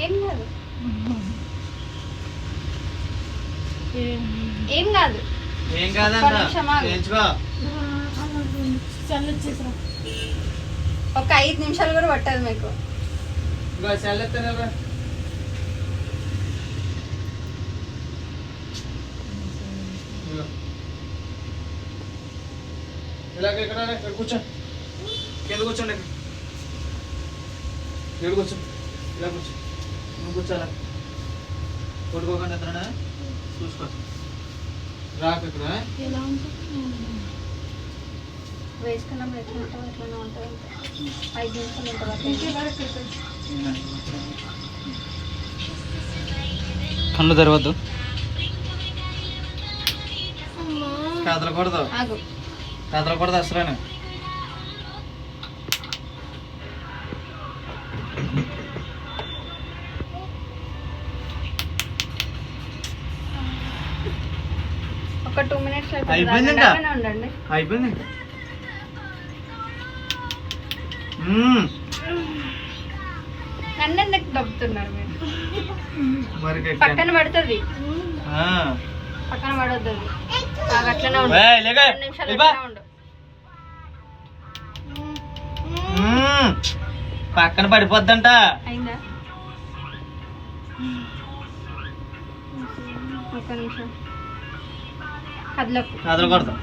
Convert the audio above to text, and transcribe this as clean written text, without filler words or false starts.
ఏం కాదు ఏం కాదు ఏం కాదంట చేయించుకో. ఒక 5 నిమిషాలు కూడా పట్టదు మీకు. ఇంకా చల్లెత్తాను కదా. ఇలాగ ఇక్కడ కూర్చో, కింద కూర్చోండి, ఇక్కడ కూర్చో, ఇలా కూర్చో, నువ్వు కూర్చోాలా కొట్టుకోకుండా ఎత్తనా చూసుకో. రాకు ఇక్కడ వేసుకున్నప్పుడు ఎట్లా ఉంటావు ఎట్లనే ఉంటుంది. 5 నిమిషాలు ఉంటుంది. కళ్ళు తెరవద్దు, కదలకూడదు, కదలకూడదు అసలు. ఒక 2 minutes అయిపోయింది, ఉండండి. అయిపోయింది. నన్ను ఎందుకు దబ్బుతున్నారు మీరు? మరి పక్కన పడుతుంది, పక్కన పడొద్దు. అది అట్లనే ఉండు, 2 నిమిషాలు అట్లనే ఉండు. పక్కన పడిపోద్దంట. అయిందా? ఒక నిమిషం కదలకు, కదలకూడదు.